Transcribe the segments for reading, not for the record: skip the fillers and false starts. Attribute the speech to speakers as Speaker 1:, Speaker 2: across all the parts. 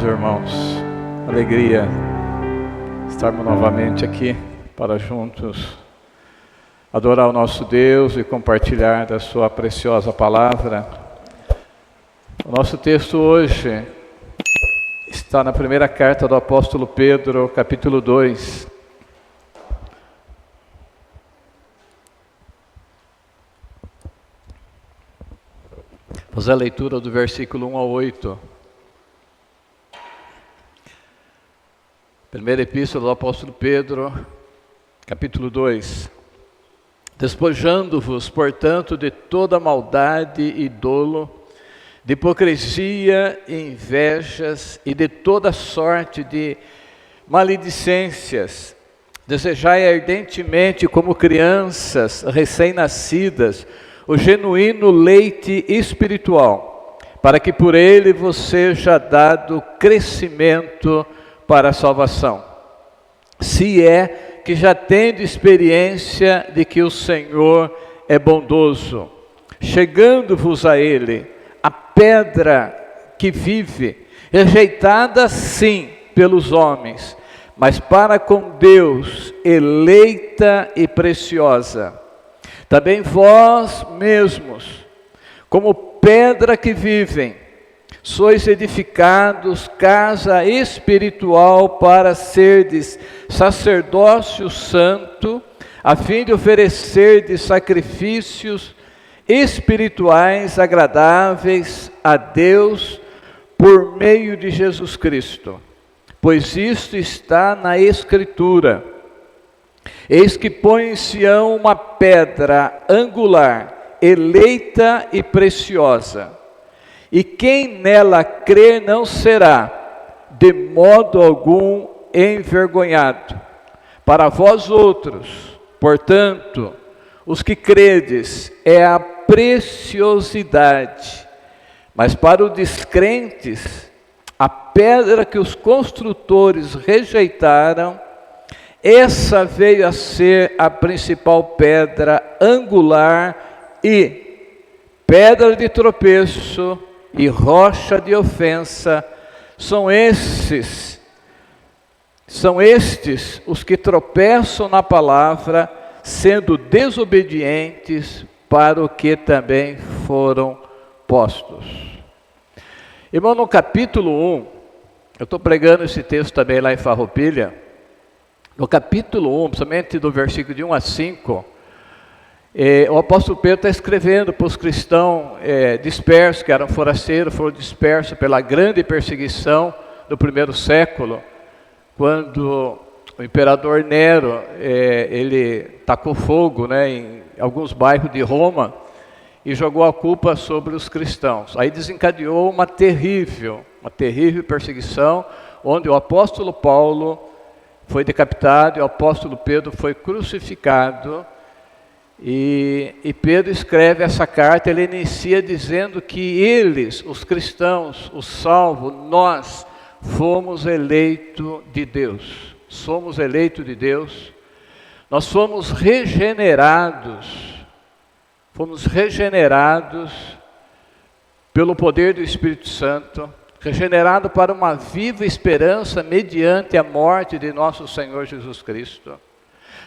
Speaker 1: irmãos. Alegria estarmos novamente aqui para juntos adorar o nosso Deus e compartilhar da sua preciosa palavra. O nosso texto hoje está na primeira carta do apóstolo Pedro, capítulo 2. Vamos fazer a leitura do versículo 1 ao 8. Primeira epístola do apóstolo Pedro, capítulo 2. Despojando-vos, portanto, de toda maldade e dolo, de hipocrisia e invejas e de toda sorte de maledicências, desejai ardentemente como crianças recém-nascidas o genuíno leite espiritual, para que por ele vos seja dado crescimento para a salvação. Se é que já tende experiência de que o Senhor é bondoso, chegando-vos a ele, a pedra que vive, rejeitada sim pelos homens, mas para com Deus eleita e preciosa. Também vós mesmos, como pedra que vivem, sois edificados casa espiritual para serdes sacerdócio santo, a fim de oferecerdes sacrifícios espirituais agradáveis a Deus por meio de Jesus Cristo. Pois isto está na Escritura: eis que põe em Sião uma pedra angular, eleita e preciosa, e quem nela crer não será, de modo algum, envergonhado. Para vós outros, portanto, os que credes, é a preciosidade, mas para os descrentes, a pedra que os construtores rejeitaram, essa veio a ser a principal pedra angular e pedra de tropeço e rocha de ofensa. São estes os que tropeçam na palavra, sendo desobedientes para o que também foram postos. Irmão, no capítulo 1, eu estou pregando esse texto também lá em Farroupilha. No capítulo 1, principalmente do versículo de 1 a 5, o apóstolo Pedro está escrevendo para os cristãos dispersos, que eram forasteiros, foram dispersos pela grande perseguição do primeiro século, quando o imperador Nero, ele tacou fogo, em alguns bairros de Roma e jogou a culpa sobre os cristãos. Aí desencadeou uma terrível perseguição, onde o apóstolo Paulo foi decapitado e o apóstolo Pedro foi crucificado. E Pedro escreve essa carta, ele inicia dizendo que eles, os cristãos, os salvos, nós fomos eleitos de Deus. Somos eleitos de Deus, nós fomos regenerados pelo poder do Espírito Santo, regenerado para uma viva esperança mediante a morte de nosso Senhor Jesus Cristo.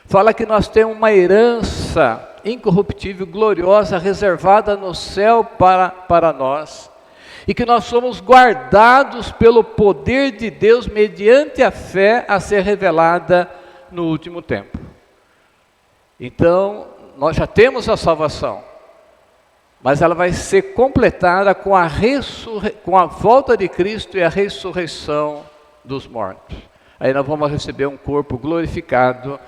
Speaker 1: Fala que nós temos uma herança incorruptível, gloriosa, reservada no céu para nós, e que nós somos guardados pelo poder de Deus mediante a fé a ser revelada no último tempo. Então, nós já temos a salvação, mas ela vai ser completada com a volta de Cristo e a ressurreição dos mortos. Aí nós vamos receber um corpo glorificado,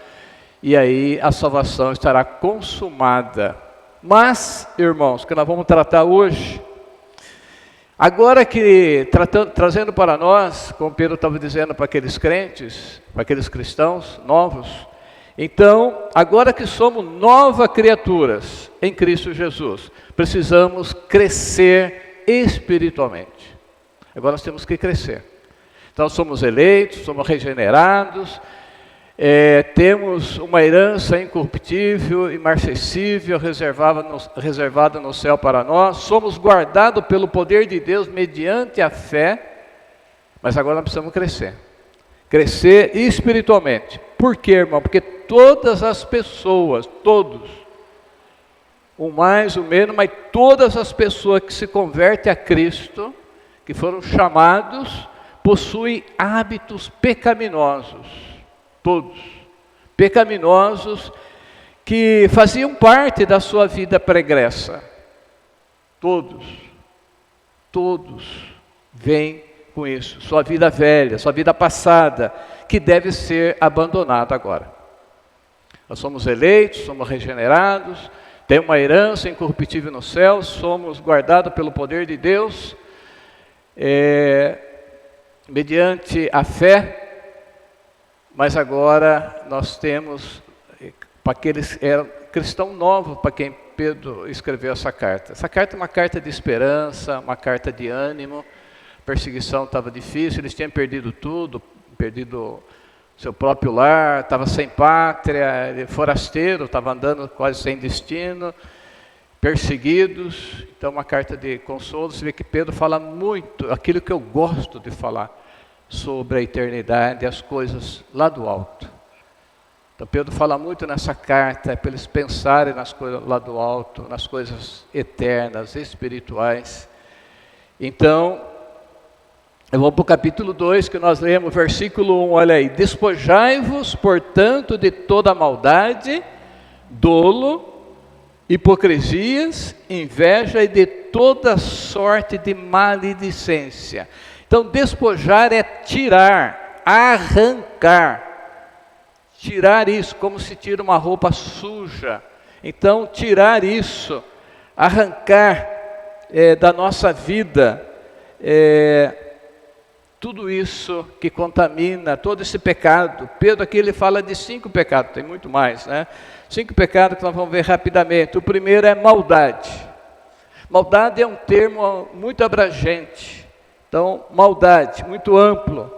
Speaker 1: e aí a salvação estará consumada. Mas, irmãos, que nós vamos tratar hoje, agora que, trazendo para nós, como Pedro estava dizendo para aqueles crentes, para aqueles cristãos novos, então, agora que somos novas criaturas em Cristo Jesus, precisamos crescer espiritualmente. Agora nós temos que crescer. Então somos eleitos, somos regenerados, temos uma herança incorruptível, imarcessível, reservada no céu para nós. Somos guardados pelo poder de Deus mediante a fé, Mas agora nós precisamos crescer. Crescer espiritualmente. Por quê, irmão? Porque todas as pessoas, todos, o mais, o menos, mas todas as pessoas que se convertem a Cristo, que foram chamados, possuem hábitos pecaminosos. Todos. Pecaminosos que faziam parte da sua vida pregressa. Todos vêm com isso. Sua vida velha, sua vida passada, que deve ser abandonada agora. Nós somos eleitos, somos regenerados, temos uma herança incorruptível no céu, somos guardados pelo poder de Deus, mediante a fé, mas agora nós temos, para aqueles que eram cristãos novos, para quem Pedro escreveu essa carta. Essa carta é uma carta de esperança, uma carta de ânimo. A perseguição estava difícil, eles tinham perdido tudo, perdido seu próprio lar, estava sem pátria, forasteiro, estava andando quase sem destino, perseguidos. Então, uma carta de consolo. Você vê que Pedro fala muito, aquilo que eu gosto de falar, sobre a eternidade e as coisas lá do alto. Então, Pedro fala muito nessa carta, para eles pensarem nas coisas lá do alto, nas coisas eternas, espirituais. Então, eu vou para o capítulo 2, que nós lemos, versículo 1, olha aí. Despojai-vos, portanto, de toda maldade, dolo, hipocrisias, inveja e de toda sorte de maledicência. Então, despojar é tirar, arrancar. Tirar isso, como se tira uma roupa suja. Então, tirar isso, arrancar da nossa vida, tudo isso que contamina, todo esse pecado. Pedro aqui ele fala de 5 pecados, tem muito mais, né? 5 pecados que nós vamos ver rapidamente. O primeiro é maldade. Maldade é um termo muito abrangente. Então, maldade, muito amplo.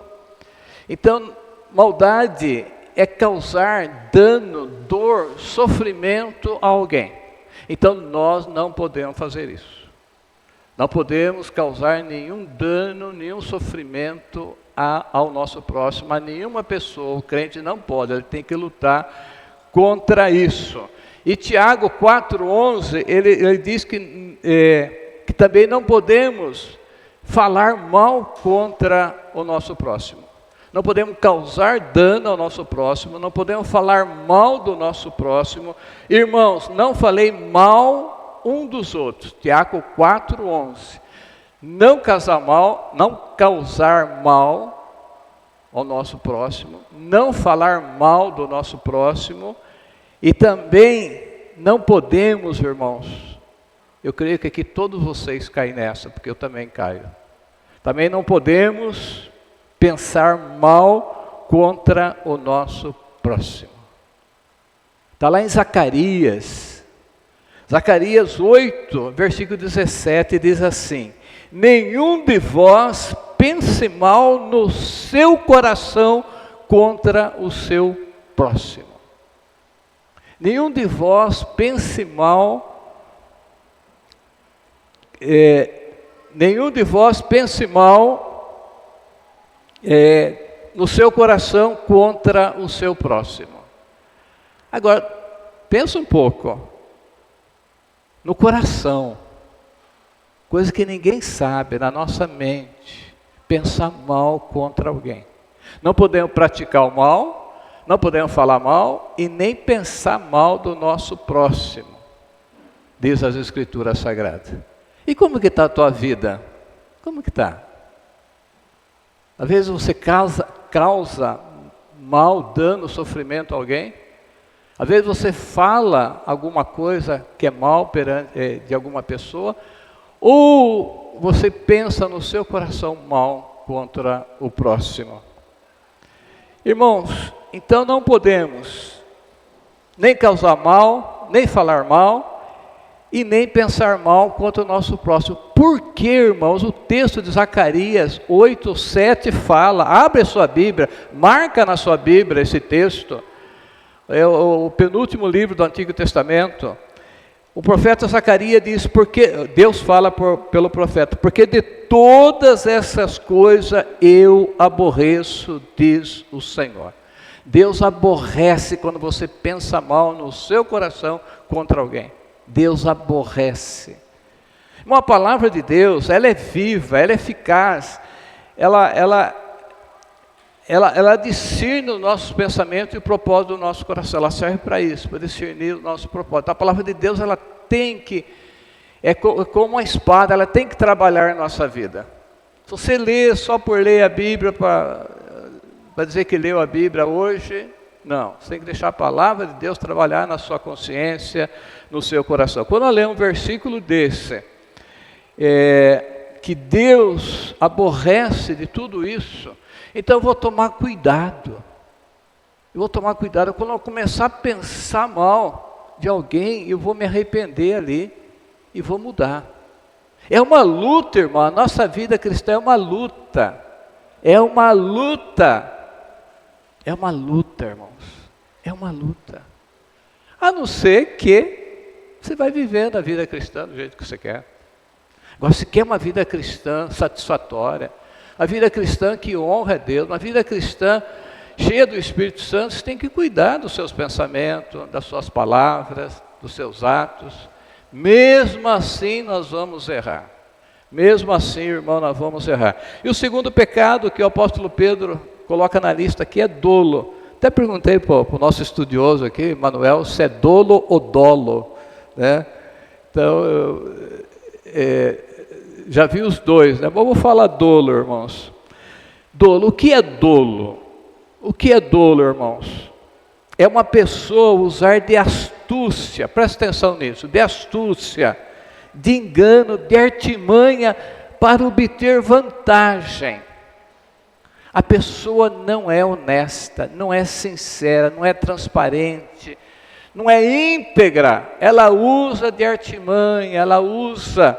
Speaker 1: Então, maldade é causar dano, dor, sofrimento a alguém. Então, nós não podemos fazer isso. Não podemos causar nenhum dano, nenhum sofrimento ao nosso próximo, a nenhuma pessoa. O crente não pode, ele tem que lutar contra isso. E Tiago 4,11, ele diz que também não podemos falar mal contra o nosso próximo. Não podemos causar dano ao nosso próximo, não podemos falar mal do nosso próximo. Irmãos, não falei mal um dos outros. Tiago 4,11. Não causar mal ao nosso próximo, não falar mal do nosso próximo, e também não podemos, irmãos, eu creio que aqui todos vocês caem nessa, porque eu também caio. Também não podemos pensar mal contra o nosso próximo. Está lá em Zacarias 8, versículo 17, diz assim: nenhum de vós pense mal no seu coração contra o seu próximo. Nenhum de vós pense mal, no seu coração contra o seu próximo. Agora, pensa um pouco, no coração, coisa que ninguém sabe, na nossa mente, pensar mal contra alguém. Não podemos praticar o mal, não podemos falar mal e nem pensar mal do nosso próximo, diz as Escrituras Sagradas. E como que está a tua vida? Como que está? Às vezes você causa mal, dano, sofrimento a alguém. Às vezes você fala alguma coisa que é mal de alguma pessoa, ou você pensa no seu coração mal contra o próximo. Irmãos, então não podemos nem causar mal, nem falar mal, e nem pensar mal contra o nosso próximo. Por que, irmãos? O texto de Zacarias 8, 7 fala, abre a sua Bíblia, marca na sua Bíblia esse texto, é o penúltimo livro do Antigo Testamento. O profeta Zacarias diz, porque Deus fala pelo profeta, porque de todas essas coisas eu aborreço, diz o Senhor. Deus aborrece quando você pensa mal no seu coração contra alguém. Deus aborrece. Uma palavra de Deus, ela é viva, ela é eficaz, ela discerne os nossos pensamentos e o propósito do nosso coração. Ela serve para isso, para discernir o nosso propósito. A palavra de Deus, ela tem que, como uma espada, ela tem que trabalhar na nossa vida. Se você lê só por ler a Bíblia, para dizer que leu a Bíblia hoje, não. Você tem que deixar a palavra de Deus trabalhar na sua consciência, no seu coração. Quando eu leio um versículo desse, que Deus aborrece de tudo isso, então eu vou tomar cuidado. Eu vou tomar cuidado. Quando eu começar a pensar mal de alguém, eu vou me arrepender ali e vou mudar. É uma luta, irmão. A nossa vida cristã é uma luta. É uma luta. É uma luta, irmãos. É uma luta. A não ser que você vai vivendo a vida cristã do jeito que você quer. Agora, se quer uma vida cristã satisfatória, a vida cristã que honra a Deus, uma vida cristã cheia do Espírito Santo, você tem que cuidar dos seus pensamentos, das suas palavras, dos seus atos. Mesmo assim nós vamos errar. Mesmo assim, irmão, nós vamos errar. E o segundo pecado que o apóstolo Pedro coloca na lista aqui é dolo. Até perguntei para o nosso estudioso aqui, Manuel, se é dolo ou dolo, né? Então, já vi os dois, né? Vamos falar dolo, irmãos. Dolo, o que é dolo? O que é dolo, irmãos? É uma pessoa usar de astúcia, presta atenção nisso, de astúcia, de engano, de artimanha para obter vantagem. A pessoa não é honesta, não é sincera, não é transparente, não é íntegra, ela usa de artimanha, ela usa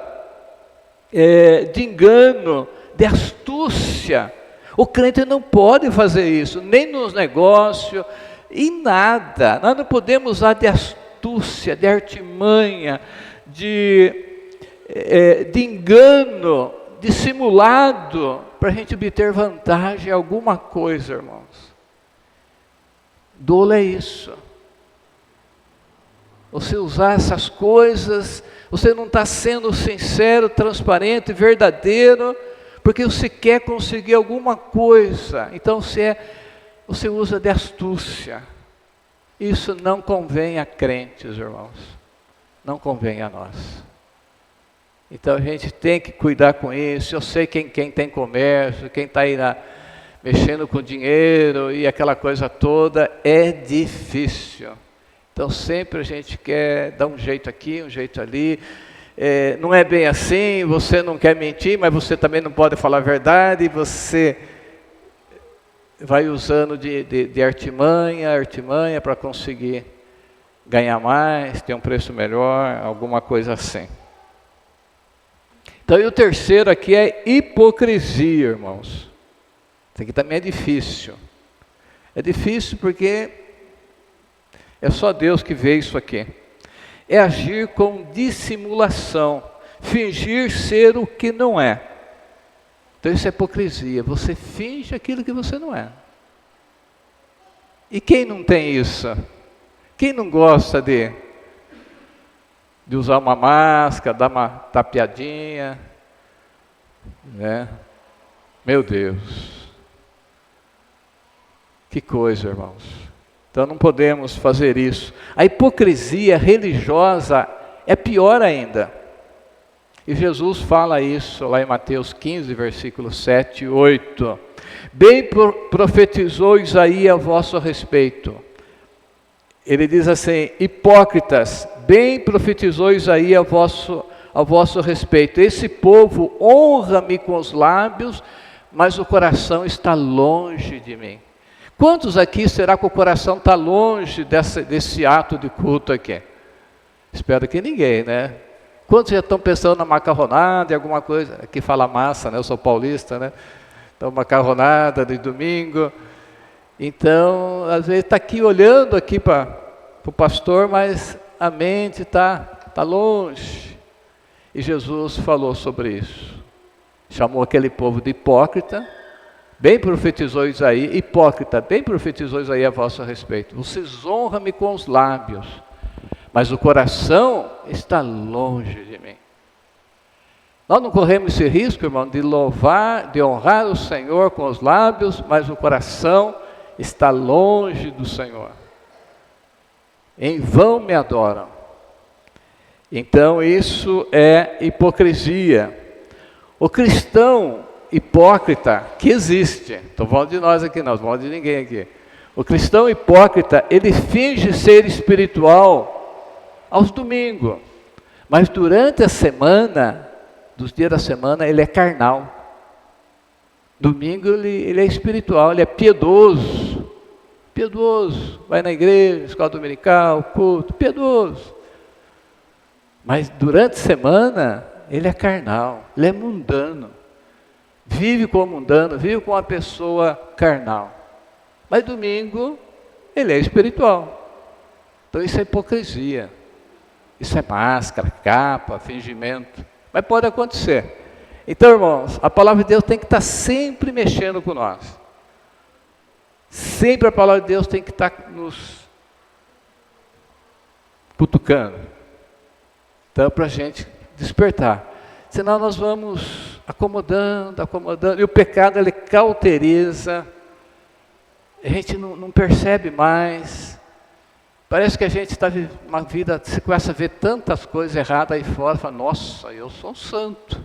Speaker 1: de engano, de astúcia. O crente não pode fazer isso, nem nos negócios, em nada. Nós não podemos usar de astúcia, de artimanha, de engano, de simulado, para a gente obter vantagem em alguma coisa, irmãos. Dolo é isso. Você usar essas coisas, você não está sendo sincero, transparente, verdadeiro, porque você quer conseguir alguma coisa. Então você usa de astúcia. Isso não convém a crentes, irmãos. Não convém a nós. Então a gente tem que cuidar com isso. Eu sei quem tem comércio, quem está aí mexendo com dinheiro e aquela coisa toda, é difícil. Então sempre a gente quer dar um jeito aqui, um jeito ali. Não é bem assim, você não quer mentir, mas você também não pode falar a verdade, você vai usando de artimanha para conseguir ganhar mais, ter um preço melhor, alguma coisa assim. Então, e o terceiro aqui é hipocrisia, irmãos. Isso aqui também é difícil. É difícil porque é só Deus que vê isso aqui. É agir com dissimulação, fingir ser o que não é. Então isso é hipocrisia, você finge aquilo que você não é. E quem não tem isso? Quem não gosta de usar uma máscara, dar uma tapeadinha, né? Meu Deus, que coisa, irmãos. Então não podemos fazer isso. A hipocrisia religiosa é pior ainda. E Jesus fala isso lá em Mateus 15, versículos 7 e 8. Bem profetizou Isaías a vosso respeito. Ele diz assim: hipócritas, bem profetizou Isaías a vosso respeito. Esse povo honra-me com os lábios, mas o coração está longe de mim. Quantos aqui será que o coração está longe desse ato de culto aqui? Espero que ninguém, né? Quantos já estão pensando na macarronada e alguma coisa? Aqui fala massa, né? Eu sou paulista, né? Então, macarronada de domingo. Então, às vezes está aqui olhando aqui para o pastor, mas a mente está está longe. E Jesus falou sobre isso. Chamou aquele povo de hipócrita, bem profetizou Isaías, hipócrita, bem profetizou Isaías a vosso respeito. Vocês honram-me com os lábios, mas o coração está longe de mim. Nós não corremos esse risco, irmão, de louvar, de honrar o Senhor com os lábios, mas o coração está longe do Senhor. Em vão me adoram. Então isso é hipocrisia. O cristão hipócrita que existe, estou falando de nós aqui não, estou falando de ninguém aqui. O cristão hipócrita, ele finge ser espiritual aos domingos, mas durante a semana, dos dias da semana, ele é carnal. Domingo ele é espiritual, ele é piedoso, vai na igreja, escola dominical, culto, piedoso. Mas durante a semana, ele é carnal, ele é mundano. Vive como mundano, vive como uma pessoa carnal. Mas domingo, ele é espiritual. Então isso é hipocrisia. Isso é máscara, capa, fingimento. Mas pode acontecer. Então, irmãos, a palavra de Deus tem que estar sempre mexendo com nós. Sempre a palavra de Deus tem que estar nos cutucando. Então, para a gente despertar. Senão nós vamos acomodando. E o pecado, ele cauteriza. A gente não percebe mais. Parece que a gente está vivendo uma vida, você começa a ver tantas coisas erradas aí fora, fala, nossa, eu sou um santo.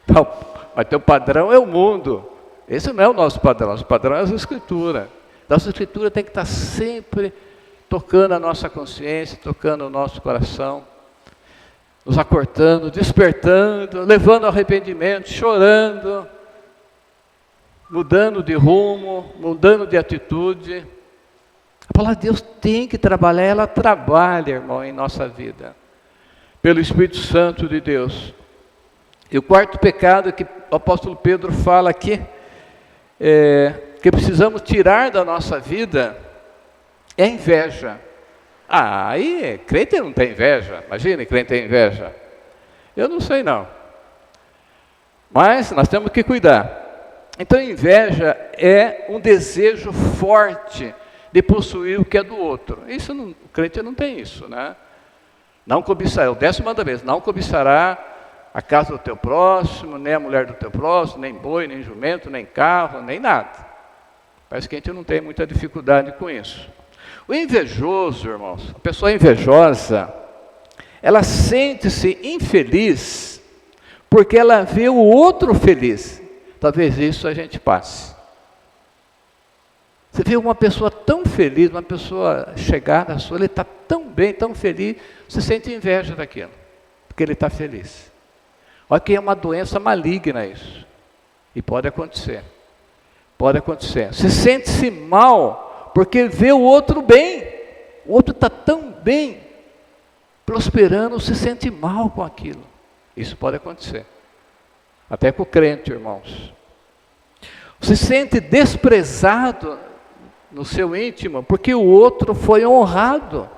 Speaker 1: Não, mas teu padrão é o mundo. Esse não é o nosso padrão é a Escritura. Nossa Escritura tem que estar sempre tocando a nossa consciência, tocando o nosso coração, nos acordando, despertando, levando ao arrependimento, chorando, mudando de rumo, mudando de atitude. A palavra de Deus tem que trabalhar, ela trabalha, irmão, em nossa vida, pelo Espírito Santo de Deus. E o quarto pecado que o apóstolo Pedro fala aqui, que precisamos tirar da nossa vida, é a inveja. Aí, crente não tem inveja, imagina, crente tem inveja. Eu não sei não, mas nós temos que cuidar. Então, inveja é um desejo forte de possuir o que é do outro. Isso não, o crente não tem isso, né? Não cobiçará, o 10º mandamento, não cobiçará a casa do teu próximo, nem a mulher do teu próximo, nem boi, nem jumento, nem carro, nem nada. Parece que a gente não tem muita dificuldade com isso. O invejoso, irmãos, a pessoa invejosa, ela sente-se infeliz porque ela vê o outro feliz. Talvez isso a gente passe. Você vê uma pessoa tão feliz, uma pessoa chegada à sua, ele está tão bem, tão feliz, você sente inveja daquilo, porque ele está feliz. Olha que é uma doença maligna isso. E pode acontecer. Pode acontecer. Você sente-se mal, porque vê o outro bem. O outro está tão bem, prosperando, se sente mal com aquilo. Isso pode acontecer. Até com o crente, irmãos. Você se sente desprezado no seu íntimo, porque o outro foi honrado.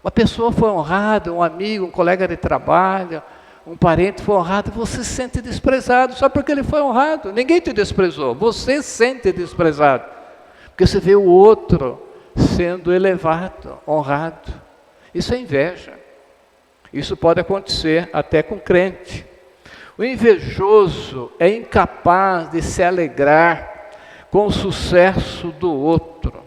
Speaker 1: Uma pessoa foi honrada, um amigo, um colega de trabalho, um parente foi honrado, você se sente desprezado só porque ele foi honrado. Ninguém te desprezou, você se sente desprezado, porque você vê o outro sendo elevado, honrado. Isso é inveja. Isso pode acontecer até com crente. O invejoso é incapaz de se alegrar com o sucesso do outro.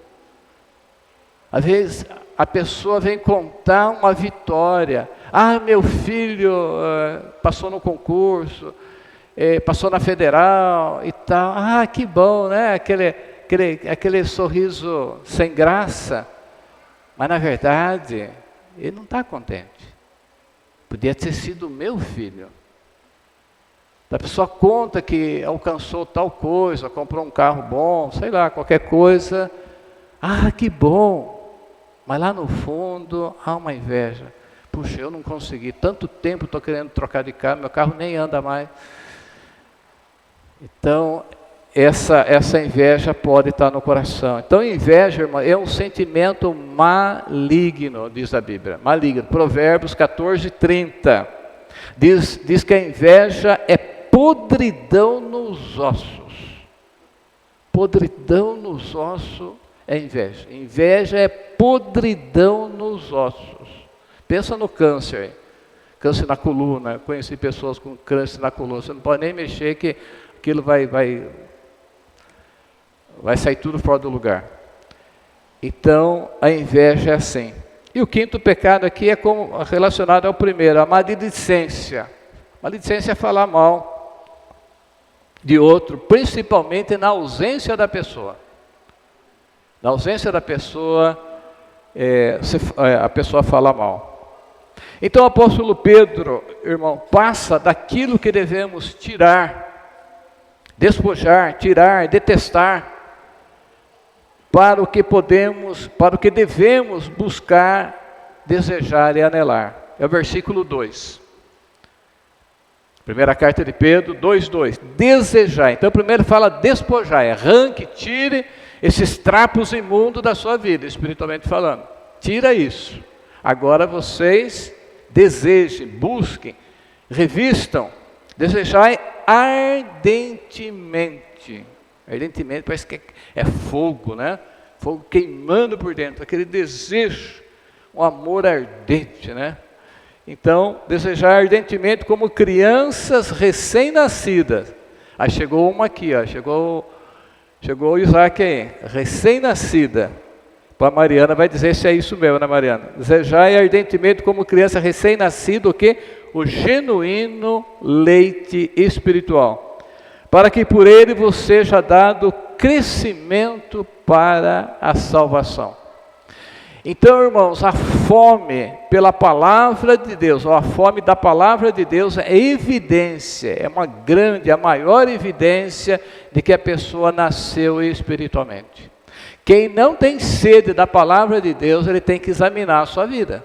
Speaker 1: Às vezes a pessoa vem contar uma vitória. Ah, meu filho passou no concurso, passou na federal e tal. Ah, que bom, né? Aquele sorriso sem graça. Mas na verdade, ele não está contente. Podia ter sido meu filho. A pessoa conta que alcançou tal coisa, comprou um carro bom, sei lá, qualquer coisa. Ah, que bom. Mas lá no fundo há uma inveja. Puxa, eu não consegui. Tanto tempo estou querendo trocar de carro, meu carro nem anda mais. Então, essa inveja pode estar no coração. Então, inveja, irmão, é um sentimento maligno, diz a Bíblia. Maligno. Provérbios 14:30. Diz que a inveja é podridão nos ossos. Podridão nos ossos é inveja. Inveja é podridão nos ossos. Pensa no câncer. Câncer na coluna. Eu conheci pessoas com câncer na coluna. Você não pode nem mexer que aquilo vai sair tudo fora do lugar. Então, a inveja é assim. E o quinto pecado aqui é relacionado ao primeiro, a maledicência. Maledicência é falar mal de outro, principalmente na ausência da pessoa. Na ausência da pessoa, a pessoa fala mal. Então o apóstolo Pedro, irmão, passa daquilo que devemos tirar, despojar, tirar, detestar, para o que devemos buscar, desejar e anelar. É o versículo 2. Primeira carta de Pedro, 2:2. Desejar. Então primeiro fala despojar, arranque, tire esses trapos imundos da sua vida, espiritualmente falando. Tira isso. Agora vocês desejem, busquem, revistam, desejai ardentemente. Ardentemente parece que é fogo, né? Fogo queimando por dentro, aquele desejo, um amor ardente, né? Então, desejar ardentemente como crianças recém-nascidas. Aí chegou uma aqui, ó, chegou o Isaac aí, recém-nascida. Para a Mariana vai dizer se é isso mesmo, né, Mariana? Desejar ardentemente como criança recém-nascida, o quê? O genuíno leite espiritual, para que por ele vos seja dado crescimento para a salvação. Então, irmãos, a fome pela palavra de Deus, ou a fome da palavra de Deus é evidência, é a maior evidência de que a pessoa nasceu espiritualmente. Quem não tem sede da palavra de Deus, ele tem que examinar a sua vida.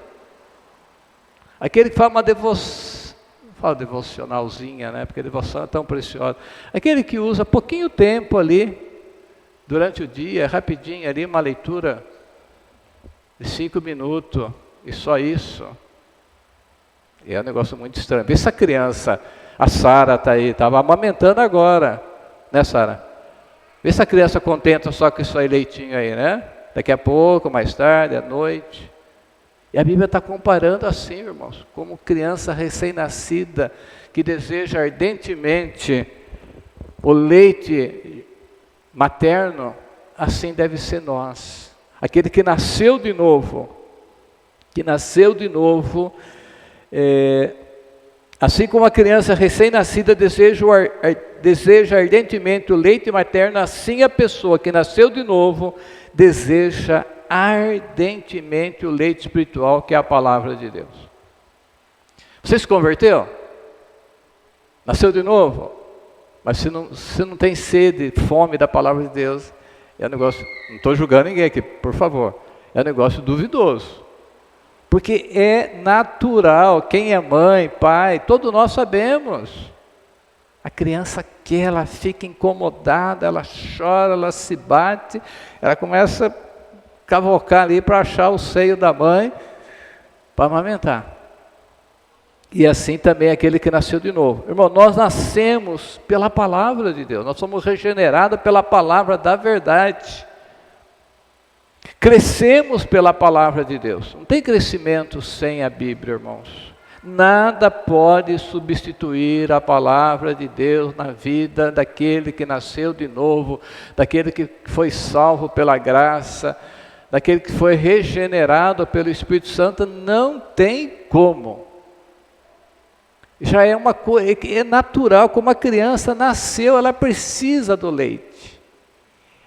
Speaker 1: Aquele que faz uma devocionalzinha, né? Porque a devoção é tão preciosa. Aquele que usa pouquinho tempo ali, durante o dia, rapidinho ali, uma leitura de 5 minutos, e só isso. E é um negócio muito estranho. Vê essa criança, a Sara está aí, estava amamentando agora, né, Sara? Vê essa criança contenta só com isso aí, leitinho aí, né? Daqui a pouco, mais tarde, à noite. E a Bíblia está comparando assim, irmãos, como criança recém-nascida, que deseja ardentemente o leite materno, assim deve ser nós. Aquele que nasceu de novo, assim como a criança recém-nascida deseja ardentemente o leite materno, assim a pessoa que nasceu de novo deseja ardentemente o leite espiritual, que é a palavra de Deus. Você se converteu? Nasceu de novo? Mas se não tem sede, fome da palavra de Deus, é um negócio, não estou julgando ninguém aqui, por favor, é um negócio duvidoso. Porque é natural, quem é mãe, pai, todos nós sabemos. A criança quer, ela fica incomodada, ela chora, ela se bate, ela começa a cavocar ali para achar o seio da mãe, para amamentar. E assim também aquele que nasceu de novo. Irmão, nós nascemos pela palavra de Deus, nós somos regenerados pela palavra da verdade. Crescemos pela palavra de Deus. Não tem crescimento sem a Bíblia, irmãos. Nada pode substituir a palavra de Deus na vida daquele que nasceu de novo, daquele que foi salvo pela graça, daquele que foi regenerado pelo Espírito Santo. Não tem como. Já é uma coisa, é natural, como a criança nasceu, ela precisa do leite.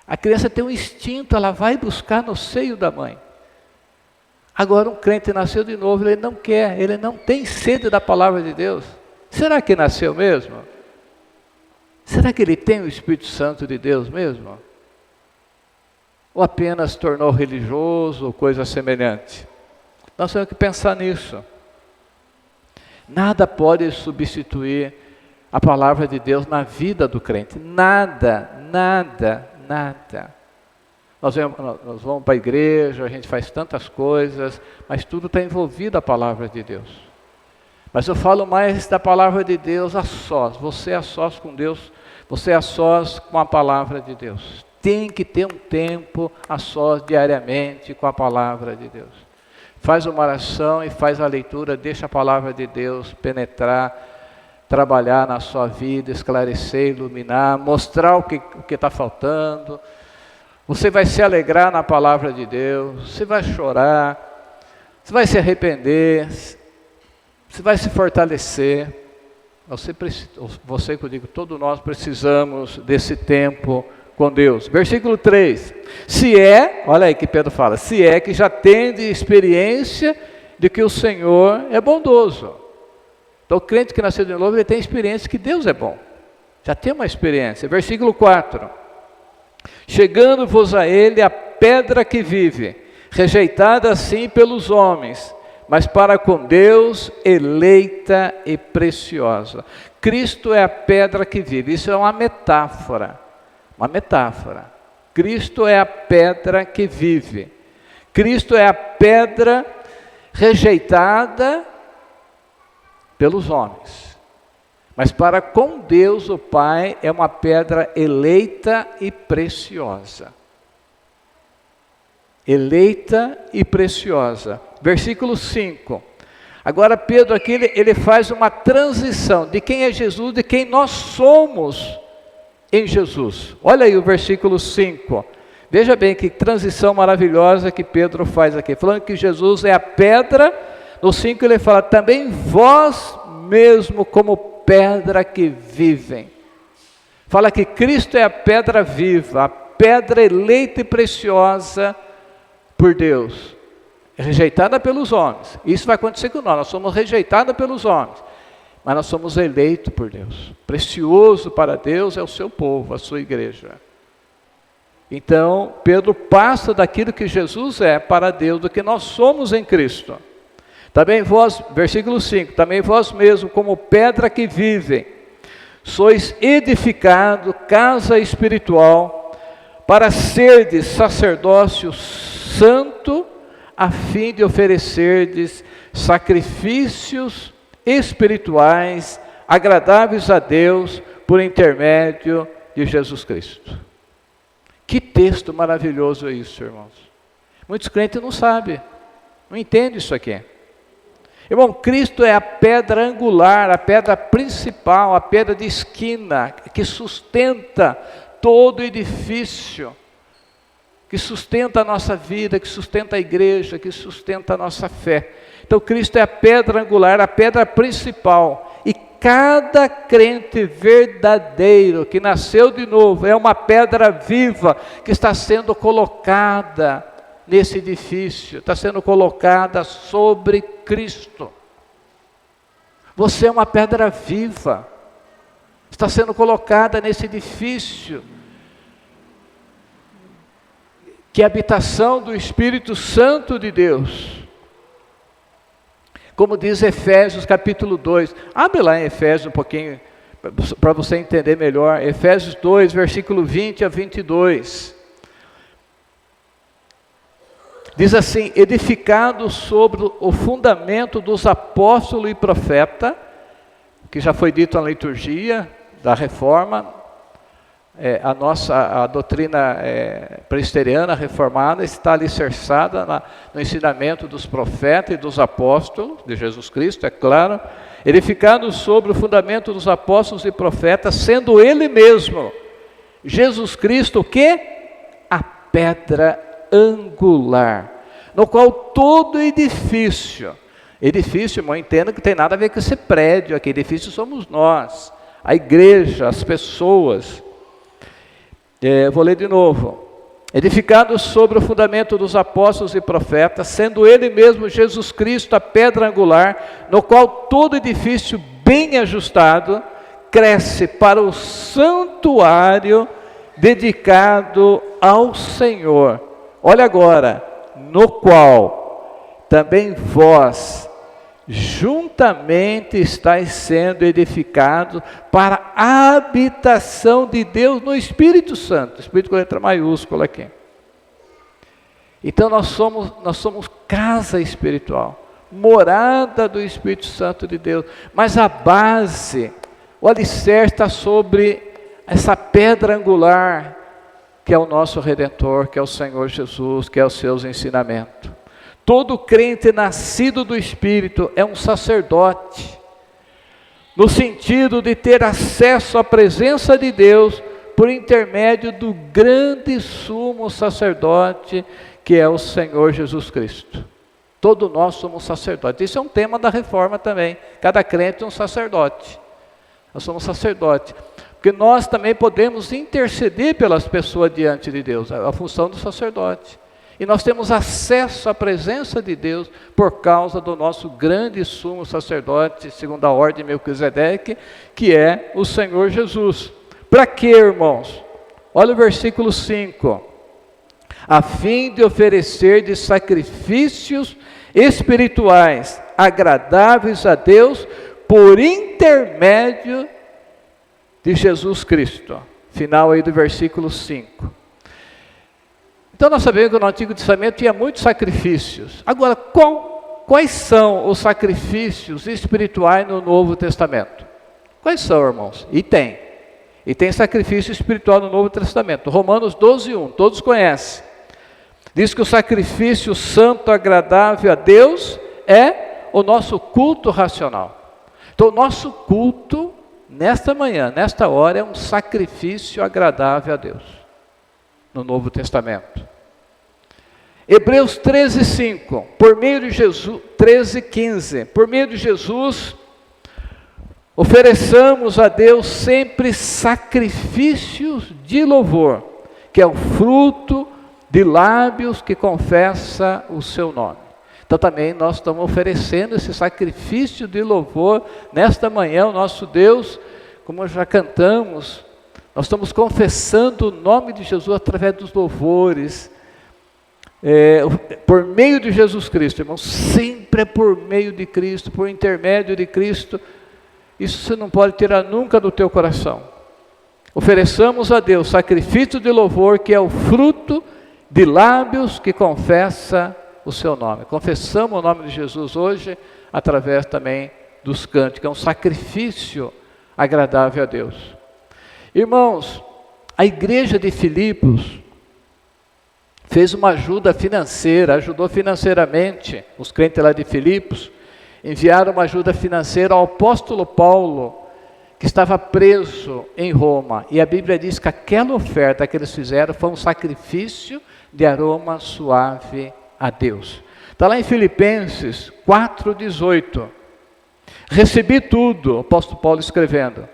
Speaker 1: A criança tem um instinto, ela vai buscar no seio da mãe. Agora um crente nasceu de novo, ele não quer, ele não tem sede da palavra de Deus. Será que nasceu mesmo? Será que ele tem o Espírito Santo de Deus mesmo? Ou apenas tornou religioso ou coisa semelhante? Nós temos que pensar nisso. Nada pode substituir a palavra de Deus na vida do crente. Nada nada, nada. Nós vamos para a igreja, a gente faz tantas coisas, mas tudo está envolvido a palavra de Deus. Mas eu falo mais da palavra de Deus a sós. Você é a sós com Deus, você é a sós com a palavra de Deus. Tem que ter um tempo a sós diariamente com a palavra de Deus. Faz uma oração e faz a leitura, deixa a palavra de Deus penetrar, trabalhar na sua vida, esclarecer, iluminar, mostrar o que está faltando. Você vai se alegrar na palavra de Deus, você vai chorar, você vai se arrepender, você vai se fortalecer. Você que eu digo, todos nós precisamos desse tempo com Deus. Versículo 3. Olha aí que Pedro fala, se é que já tende experiência de que o Senhor é bondoso. Então o crente que nasceu de novo, ele tem experiência que Deus é bom. Já tem uma experiência. Versículo 4. Chegando-vos a ele a pedra que vive, rejeitada assim pelos homens, mas para com Deus eleita e preciosa. Cristo é a pedra que vive. Isso é uma metáfora. Uma metáfora. Cristo é a pedra que vive. Cristo é a pedra rejeitada pelos homens. Mas para com Deus o Pai é uma pedra eleita e preciosa. Eleita e preciosa. Versículo 5. Agora Pedro aqui ele faz uma transição de quem é Jesus, de quem nós somos em Jesus. Olha aí o versículo 5. Veja bem que transição maravilhosa que Pedro faz aqui. Falando que Jesus é a pedra, no 5 ele fala, também vós mesmo como pedra que vivem. Fala que Cristo é a pedra viva, a pedra eleita e preciosa por Deus. Rejeitada pelos homens. Isso vai acontecer com nós somos rejeitados pelos homens. Mas nós somos eleitos por Deus. Precioso para Deus é o seu povo, a sua igreja. Então, Pedro passa daquilo que Jesus é para Deus, do que nós somos em Cristo. Também vós, versículo 5, também vós mesmos, como pedra que vivem, sois edificado, casa espiritual, para serdes sacerdócio santo, a fim de oferecerdes sacrifícios espirituais, agradáveis a Deus, por intermédio de Jesus Cristo. Que texto maravilhoso é isso, irmãos. Muitos crentes não sabem, não entendem isso aqui. Irmão, Cristo é a pedra angular, a pedra principal, a pedra de esquina, que sustenta todo o edifício, que sustenta a nossa vida, que sustenta a igreja, que sustenta a nossa fé. Então Cristo é a pedra angular, a pedra principal. E cada crente verdadeiro que nasceu de novo é uma pedra viva que está sendo colocada nesse edifício, está sendo colocada sobre Cristo. Você é uma pedra viva, está sendo colocada nesse edifício, que é a habitação do Espírito Santo de Deus. Como diz Efésios capítulo 2, abre lá em Efésios um pouquinho, para você entender melhor, Efésios 2, versículo 20 a 22. Diz assim, edificado sobre o fundamento dos apóstolos e profeta, que já foi dito na liturgia da reforma, a doutrina presbiteriana reformada está alicerçada no ensinamento dos profetas e dos apóstolos, de Jesus Cristo, é claro, edificado sobre o fundamento dos apóstolos e profetas, sendo Ele mesmo, Jesus Cristo, o quê? A pedra angular, no qual todo edifício, irmão, entenda que tem nada a ver com esse prédio aqui, edifício somos nós, a igreja, as pessoas. Vou ler de novo. Edificado sobre o fundamento dos apóstolos e profetas, sendo Ele mesmo Jesus Cristo a pedra angular, no qual todo edifício bem ajustado cresce para o santuário dedicado ao Senhor. Olha agora, no qual também vós, juntamente juntamente estáis sendo edificados para a habitação de Deus no Espírito Santo. Espírito com letra maiúscula aqui. Então nós somos casa espiritual, morada do Espírito Santo de Deus. Mas a base, o alicerce está sobre essa pedra angular, que é o nosso Redentor, que é o Senhor Jesus, que é os seus ensinamentos. Todo crente nascido do Espírito é um sacerdote, no sentido de ter acesso à presença de Deus por intermédio do grande sumo sacerdote, que é o Senhor Jesus Cristo. Todos nós somos sacerdotes. Isso é um tema da reforma também. Cada crente é um sacerdote. Nós somos sacerdotes. Porque nós também podemos interceder pelas pessoas diante de Deus, a função do sacerdote. E nós temos acesso à presença de Deus por causa do nosso grande sumo sacerdote, segundo a ordem de Melquisedeque, que é o Senhor Jesus. Para quê, irmãos? Olha o versículo 5. A fim de oferecer de sacrifícios espirituais agradáveis a Deus por intermédio de Jesus Cristo. Final aí do versículo 5. Então nós sabemos que no Antigo Testamento tinha muitos sacrifícios. Agora, quais são os sacrifícios espirituais no Novo Testamento? Quais são, irmãos? E tem sacrifício espiritual no Novo Testamento. Romanos 12:1, todos conhecem. Diz que o sacrifício santo, agradável a Deus, é o nosso culto racional. Então o nosso culto, nesta manhã, nesta hora, é um sacrifício agradável a Deus, no Novo Testamento. Hebreus 13:5, por meio de Jesus, 13:15, por meio de Jesus, ofereçamos a Deus sempre sacrifícios de louvor, que é o fruto de lábios que confessa o seu nome. Então também nós estamos oferecendo esse sacrifício de louvor nesta manhã, o nosso Deus, como já cantamos, nós estamos confessando o nome de Jesus através dos louvores, por meio de Jesus Cristo, irmão, sempre é por meio de Cristo, por intermédio de Cristo. Isso você não pode tirar nunca do teu coração. Ofereçamos a Deus sacrifício de louvor, que é o fruto de lábios que confessa o seu nome. Confessamos o nome de Jesus hoje, através também dos cânticos, é um sacrifício agradável a Deus. Irmãos, a igreja de Filipos fez uma ajuda financeira, ajudou financeiramente, os crentes lá de Filipos, enviaram uma ajuda financeira ao apóstolo Paulo, que estava preso em Roma, e a Bíblia diz que aquela oferta que eles fizeram foi um sacrifício de aroma suave a Deus. Está lá em Filipenses 4:18. Recebi tudo, o apóstolo Paulo escrevendo,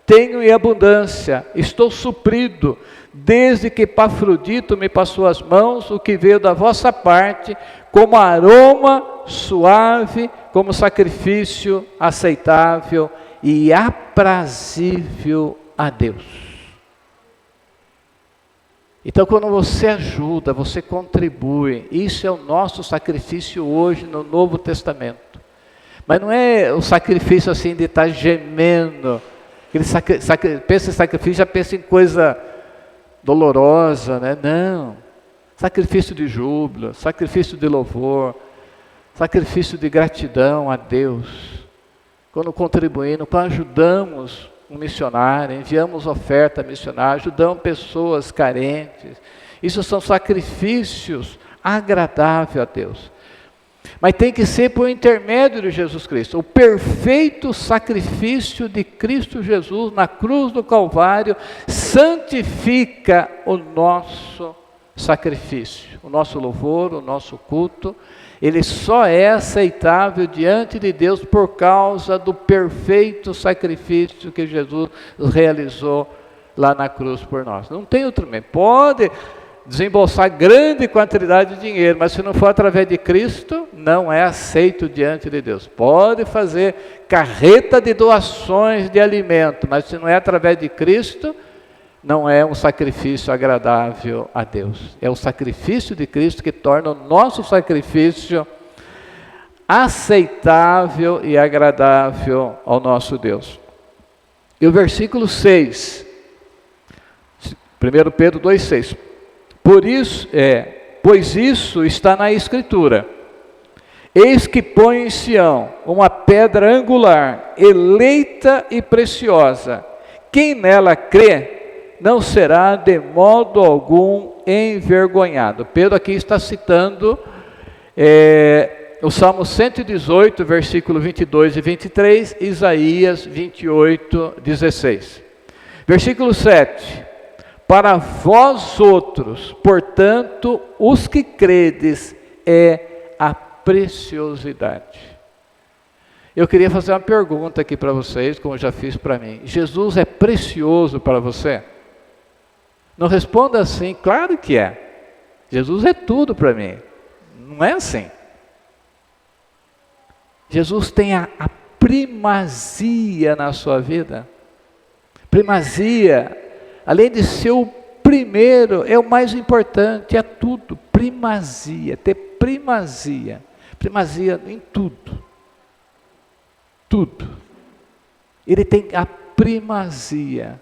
Speaker 1: tenho em abundância, estou suprido, desde que Epafrodito me passou as mãos, o que veio da vossa parte, como aroma suave, como sacrifício aceitável e aprazível a Deus. Então quando você ajuda, você contribui, isso é o nosso sacrifício hoje no Novo Testamento. Mas não é o sacrifício assim de estar gemendo, pensa em sacrifício, já pensa em coisa dolorosa, né? Não, sacrifício de júbilo, sacrifício de louvor, sacrifício de gratidão a Deus. Quando contribuindo, quando ajudamos um missionário, enviamos oferta missionária, ajudamos pessoas carentes, isso são sacrifícios agradáveis a Deus. Mas tem que ser por intermédio de Jesus Cristo. O perfeito sacrifício de Cristo Jesus na cruz do Calvário santifica o nosso sacrifício, o nosso louvor, o nosso culto. Ele só é aceitável diante de Deus por causa do perfeito sacrifício que Jesus realizou lá na cruz por nós. Não tem outro meio. Pode desembolsar grande quantidade de dinheiro, mas se não for através de Cristo, não é aceito diante de Deus. Pode fazer carreta de doações de alimento, mas se não é através de Cristo, não é um sacrifício agradável a Deus. É o sacrifício de Cristo que torna o nosso sacrifício aceitável e agradável ao nosso Deus. E o versículo 6, 1 Pedro 2,6. Pois isso está na Escritura. Eis que põe em Sião uma pedra angular, eleita e preciosa. Quem nela crê, não será de modo algum envergonhado. Pedro aqui está citando o Salmo 118, versículo 22 e 23, Isaías 28, 16. Versículo 7. Para vós outros, portanto, os que credes, é a preciosidade. Eu queria fazer uma pergunta aqui para vocês, como eu já fiz para mim. Jesus é precioso para você? Não responda assim, claro que é. Jesus é tudo para mim. Não é assim. Jesus tem a primazia na sua vida. Primazia, além de ser o primeiro, é o mais importante, é tudo. Primazia, ter primazia. Primazia em tudo. Tudo. Ele tem a primazia.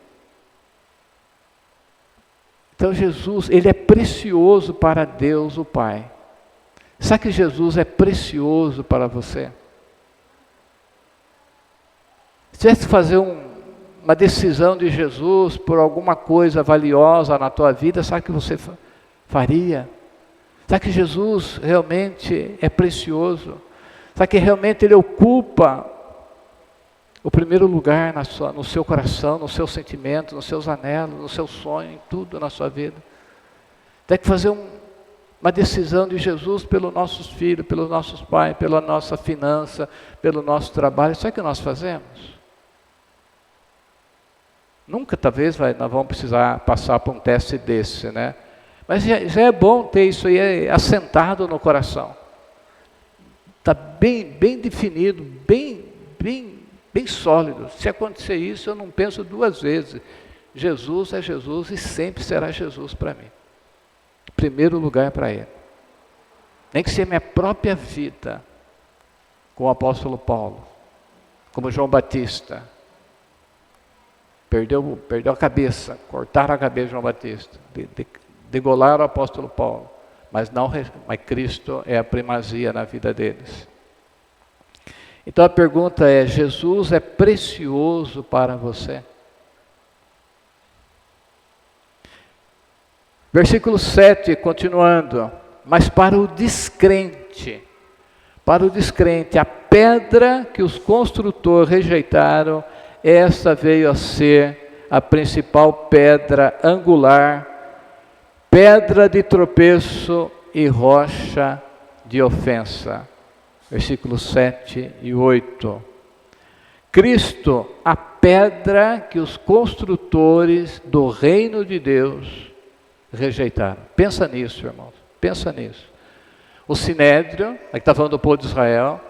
Speaker 1: Então Jesus, ele é precioso para Deus o Pai. Sabe que Jesus é precioso para você? Se tivesse que fazer uma decisão de Jesus por alguma coisa valiosa na tua vida, sabe o que você faria? Sabe que Jesus realmente é precioso? Sabe que realmente Ele ocupa o primeiro lugar no seu coração, no seu sentimento, nos seus anelos, no seu sonho, em tudo na sua vida? Tem que fazer uma decisão de Jesus pelos nossos filhos, pelos nossos pais, pela nossa finança, pelo nosso trabalho. Sabe o que nós fazemos? Nunca, talvez, nós vamos precisar passar por um teste desse, né? Mas já é bom ter isso aí assentado no coração. Está bem definido, bem sólido. Se acontecer isso, eu não penso duas vezes. Jesus é Jesus e sempre será Jesus para mim. Primeiro lugar para Ele. Nem que seja minha própria vida, como o apóstolo Paulo, como João Batista. Perdeu a cabeça, cortaram a cabeça de João Batista, degolaram o apóstolo Paulo, mas Cristo é a primazia na vida deles. Então a pergunta é: Jesus é precioso para você? Versículo 7, continuando. Mas para o descrente, a pedra que os construtores rejeitaram, essa veio a ser a principal pedra angular, pedra de tropeço e rocha de ofensa. Versículos 7 e 8. Cristo, a pedra que os construtores do reino de Deus rejeitaram. Pensa nisso, irmãos, pensa nisso. O Sinédrio, aqui está falando do povo de Israel,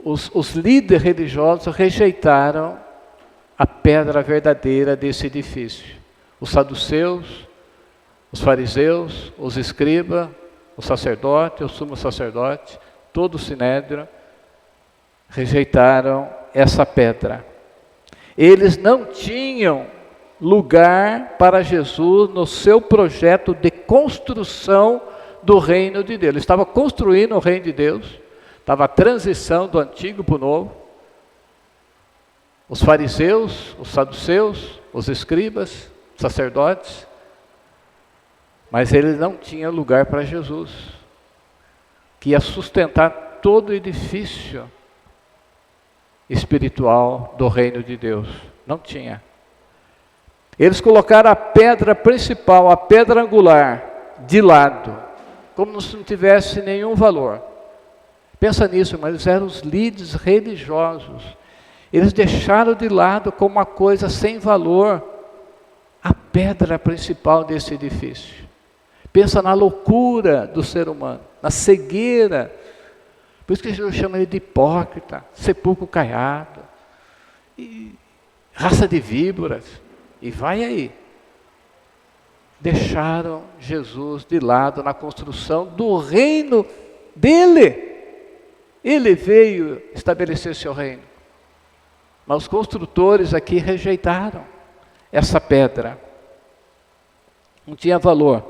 Speaker 1: os líderes religiosos rejeitaram a pedra verdadeira desse edifício. Os saduceus, os fariseus, os escribas, o sacerdote, o sumo sacerdote, todo o Sinédrio rejeitaram essa pedra. Eles não tinham lugar para Jesus no seu projeto de construção do reino de Deus. Ele estava construindo o reino de Deus. Estava a transição do antigo para o novo. Os fariseus, os saduceus, os escribas, os sacerdotes. Mas eles não tinham lugar para Jesus, que ia sustentar todo o edifício espiritual do reino de Deus. Não tinha. Eles colocaram a pedra principal, a pedra angular, de lado, como se não tivesse nenhum valor. Pensa nisso, mas eles eram os líderes religiosos. Eles deixaram de lado como uma coisa sem valor a pedra principal desse edifício. Pensa na loucura do ser humano, na cegueira. Por isso que Jesus chama ele de hipócrita, sepulcro caiado, e raça de víboras, e vai aí. Deixaram Jesus de lado na construção do reino dele. Ele veio estabelecer seu reino. Mas os construtores aqui rejeitaram essa pedra. Não tinha valor.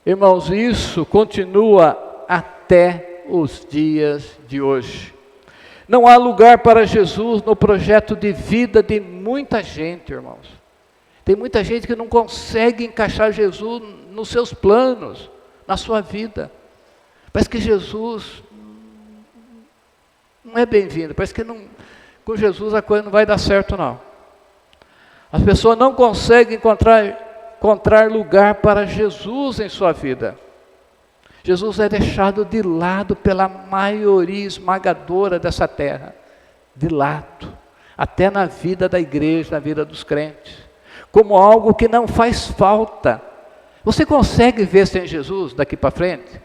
Speaker 1: Irmãos, isso continua até os dias de hoje. Não há lugar para Jesus no projeto de vida de muita gente, irmãos. Tem muita gente que não consegue encaixar Jesus nos seus planos, na sua vida. Parece que Jesus não é bem-vindo, parece que com Jesus a coisa não vai dar certo não. As pessoas não conseguem encontrar lugar para Jesus em sua vida. Jesus é deixado de lado pela maioria esmagadora dessa terra, de lado, até na vida da igreja, na vida dos crentes, como algo que não faz falta. Você consegue ver sem Jesus daqui para frente?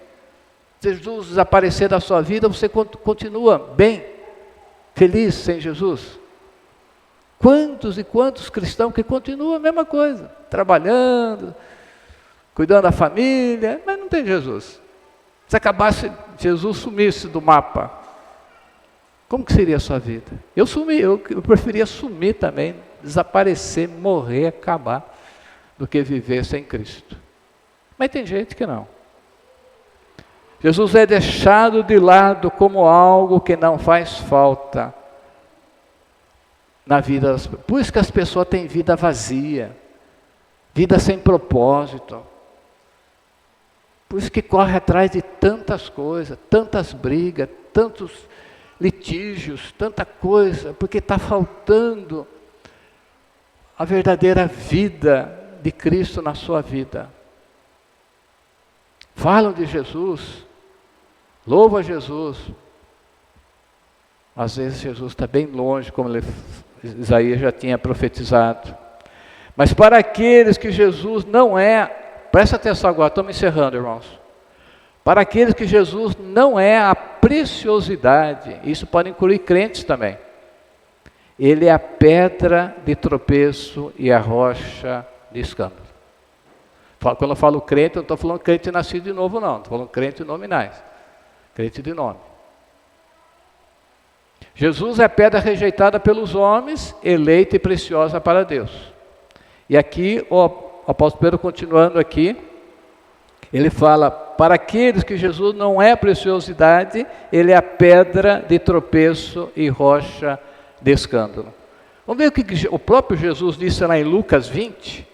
Speaker 1: Se Jesus desaparecer da sua vida, você continua bem, feliz sem Jesus? Quantos e quantos cristãos que continuam a mesma coisa, trabalhando, cuidando da família, mas não tem Jesus. Se acabasse, Jesus sumisse do mapa, como que seria a sua vida? Eu preferia sumir também, desaparecer, morrer, acabar, do que viver sem Cristo. Mas tem gente que não. Jesus é deixado de lado como algo que não faz falta na vida das pessoas. Por isso que as pessoas têm vida vazia, vida sem propósito. Por isso que corre atrás de tantas coisas, tantas brigas, tantos litígios, tanta coisa, porque está faltando a verdadeira vida de Cristo na sua vida. Falam de Jesus, louvam a Jesus. Às vezes Jesus está bem longe, como Isaías já tinha profetizado. Mas para aqueles que Jesus não é, presta atenção agora, estamos encerrando, irmãos. Para aqueles que Jesus não é a preciosidade, isso pode incluir crentes também. Ele é a pedra de tropeço e a rocha de escândalo. Quando eu falo crente, eu não estou falando crente nascido de novo, não. Estou falando crente nominais. Crente de nome. Jesus é a pedra rejeitada pelos homens, eleita e preciosa para Deus. E aqui, o apóstolo Pedro, continuando aqui, ele fala, para aqueles que Jesus não é preciosidade, ele é a pedra de tropeço e rocha de escândalo. Vamos ver o que o próprio Jesus disse lá em Lucas 20.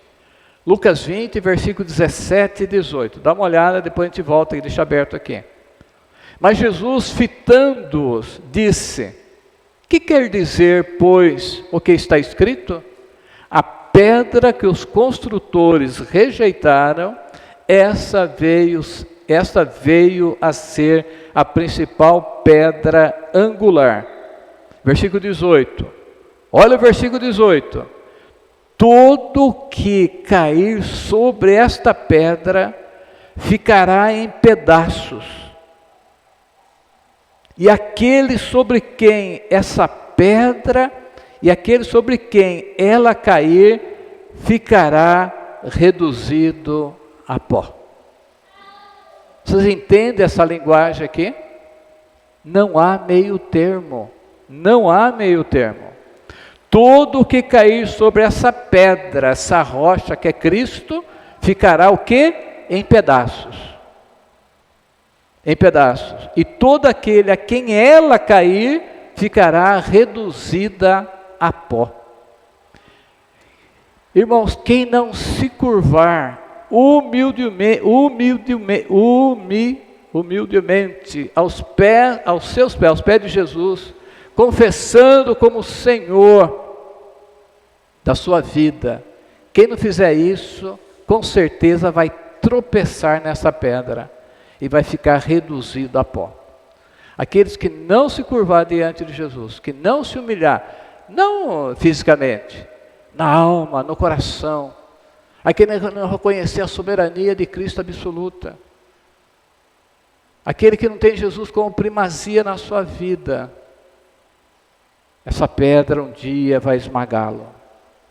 Speaker 1: Lucas 20, versículo 17 e 18. Dá uma olhada, depois a gente volta e deixa aberto aqui. Mas Jesus, fitando-os, disse, que quer dizer, pois, o que está escrito? A pedra que os construtores rejeitaram, essa veio a ser a principal pedra angular. Versículo 18. Olha o versículo 18. Todo que cair sobre esta pedra ficará em pedaços. E aquele sobre quem essa pedra, e aquele sobre quem ela cair, ficará reduzido a pó. Vocês entendem essa linguagem aqui? Não há meio termo. Não há meio termo. Todo que cair sobre essa pedra, essa rocha que é Cristo, ficará o quê? Em pedaços. Em pedaços. E todo aquele a quem ela cair, ficará reduzida a pó. Irmãos, quem não se curvar humildemente aos seus pés, aos pés de Jesus, confessando como Senhor da sua vida, quem não fizer isso, com certeza vai tropeçar nessa pedra e vai ficar reduzido a pó. Aqueles que não se curvar diante de Jesus, que não se humilhar, não fisicamente, na alma, no coração, aquele que não reconhecer a soberania de Cristo absoluta, aquele que não tem Jesus como primazia na sua vida, essa pedra um dia vai esmagá-lo.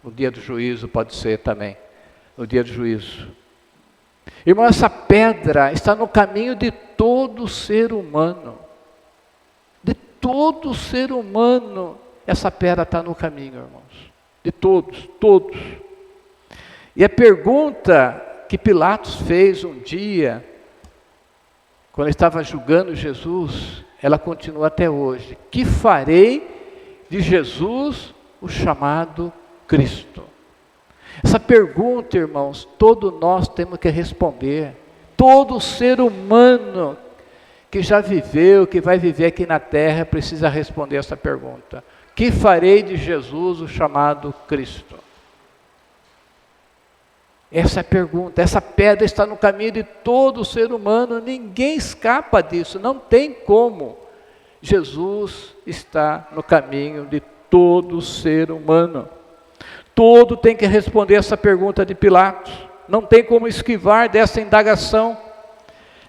Speaker 1: No dia do juízo pode ser também. No dia do juízo. Irmão, essa pedra está no caminho de todo ser humano. todo ser humano, essa pedra está no caminho, irmãos. De todos, todos. E a pergunta que Pilatos fez um dia, quando ele estava julgando Jesus, ela continua até hoje. Que farei de Jesus, o chamado Cristo? Essa pergunta, irmãos, todos nós temos que responder. Todo ser humano que já viveu, que vai viver aqui na terra, precisa responder essa pergunta. Que farei de Jesus, o chamado Cristo? Essa é a pergunta. Essa pedra está no caminho de todo ser humano, ninguém escapa disso, não tem como. Jesus está no caminho de todo ser humano. Todo tem que responder essa pergunta de Pilatos. Não tem como esquivar dessa indagação.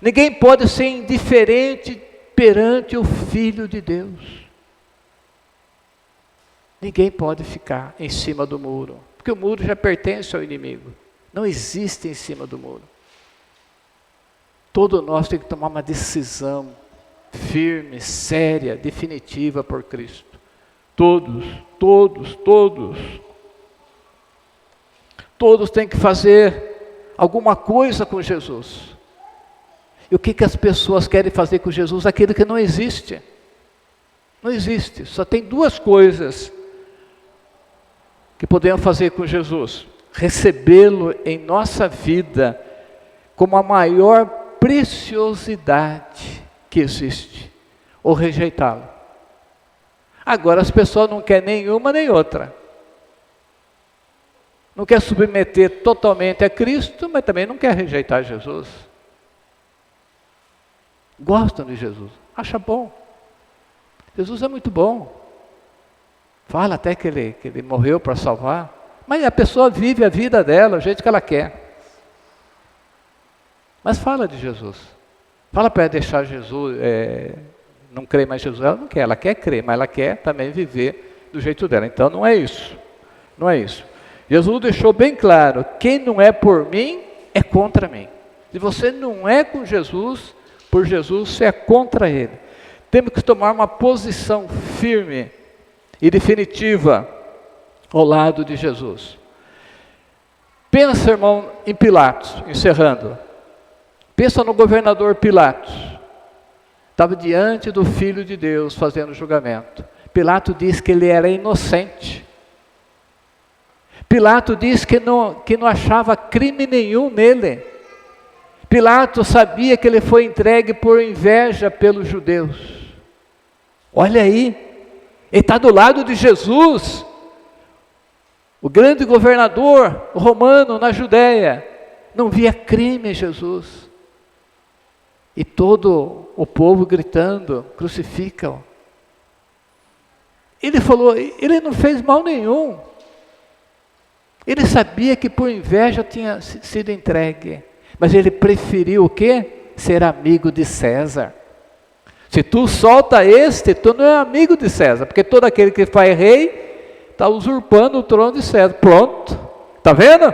Speaker 1: Ninguém pode ser indiferente perante o Filho de Deus. Ninguém pode ficar em cima do muro, porque o muro já pertence ao inimigo. Não existe em cima do muro. Todos nós temos que tomar uma decisão firme, séria, definitiva por Cristo. Todos, todos, todos. Todos têm que fazer alguma coisa com Jesus. E o que as pessoas querem fazer com Jesus? Aquilo que não existe. Não existe. Só tem duas coisas que podemos fazer com Jesus: recebê-lo em nossa vida como a maior preciosidade que existe, ou rejeitá-lo. Agora as pessoas não querem nenhuma nem outra. Não quer submeter totalmente a Cristo, mas também não quer rejeitar Jesus. Gostam de Jesus, acha bom. Jesus é muito bom. Fala até que ele morreu para salvar. Mas a pessoa vive a vida dela, do jeito que ela quer. Mas fala de Jesus. Fala para ela deixar Jesus, não crer mais em Jesus. Ela não quer, ela quer crer, mas ela quer também viver do jeito dela. Então não é isso. Não é isso. Jesus deixou bem claro: quem não é por mim, é contra mim. Se você não é com Jesus, por Jesus, você é contra Ele. Temos que tomar uma posição firme e definitiva ao lado de Jesus. Pensa, irmão, em Pilatos, encerrando. Pensa no governador Pilatos. Estava diante do Filho de Deus fazendo julgamento. Pilatos diz que ele era inocente. Pilatos diz que não achava crime nenhum nele. Pilatos sabia que ele foi entregue por inveja pelos judeus. Olha aí, ele está do lado de Jesus, o grande governador romano na Judéia. Não via crime em Jesus. E todo o povo gritando: crucifica-o. Ele falou, ele não fez mal nenhum. Ele sabia que por inveja tinha sido entregue. Mas ele preferiu o quê? Ser amigo de César. Se tu solta tu não é amigo de César. Porque todo aquele que faz rei, está usurpando o trono de César. Pronto. Está vendo?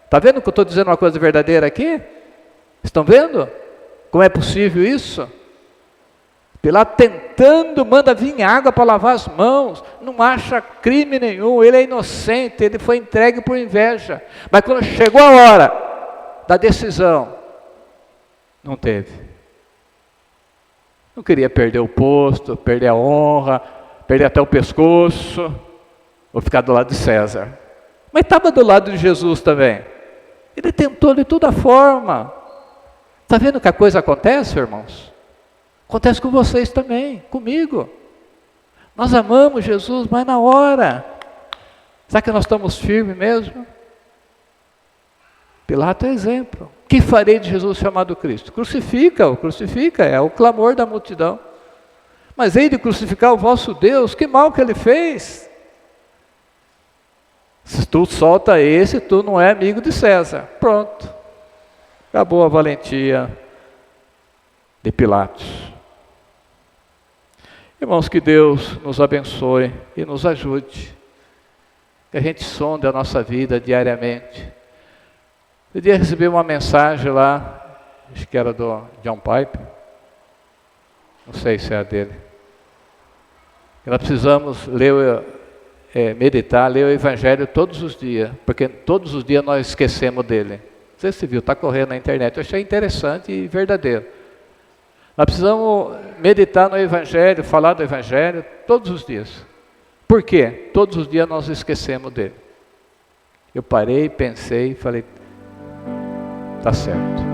Speaker 1: Está vendo que eu estou dizendo uma coisa verdadeira aqui? Estão vendo? Como é possível isso? Pilatos tentando, manda vir água para lavar as mãos, não acha crime nenhum, ele é inocente, ele foi entregue por inveja. Mas quando chegou a hora da decisão, não teve. Não queria perder o posto, perder a honra, perder até o pescoço, ou ficar do lado de César. Mas estava do lado de Jesus também. Ele tentou de toda forma. Está vendo que a coisa acontece, irmãos? Acontece com vocês também, comigo. Nós amamos Jesus, mas na hora, será que nós estamos firmes mesmo? Pilatos é exemplo. Que farei de Jesus chamado Cristo? Crucifica-o, crucifica, é o clamor da multidão. Mas hei de crucificar o vosso Deus, que mal que ele fez? Se tu solta tu não é amigo de César. Pronto. Acabou a valentia de Pilatos. Irmãos, que Deus nos abençoe e nos ajude, que a gente sonde a nossa vida diariamente. Eu dia recebi uma mensagem lá, acho que era do John Piper, não sei se é a dele. Nós precisamos meditar, ler o Evangelho todos os dias, porque todos os dias nós esquecemos dele. Você se viu, está correndo na internet, eu achei interessante e verdadeiro. Nós precisamos meditar no Evangelho, falar do Evangelho todos os dias. Por quê? Todos os dias nós esquecemos dele. Eu parei, pensei e falei, está certo.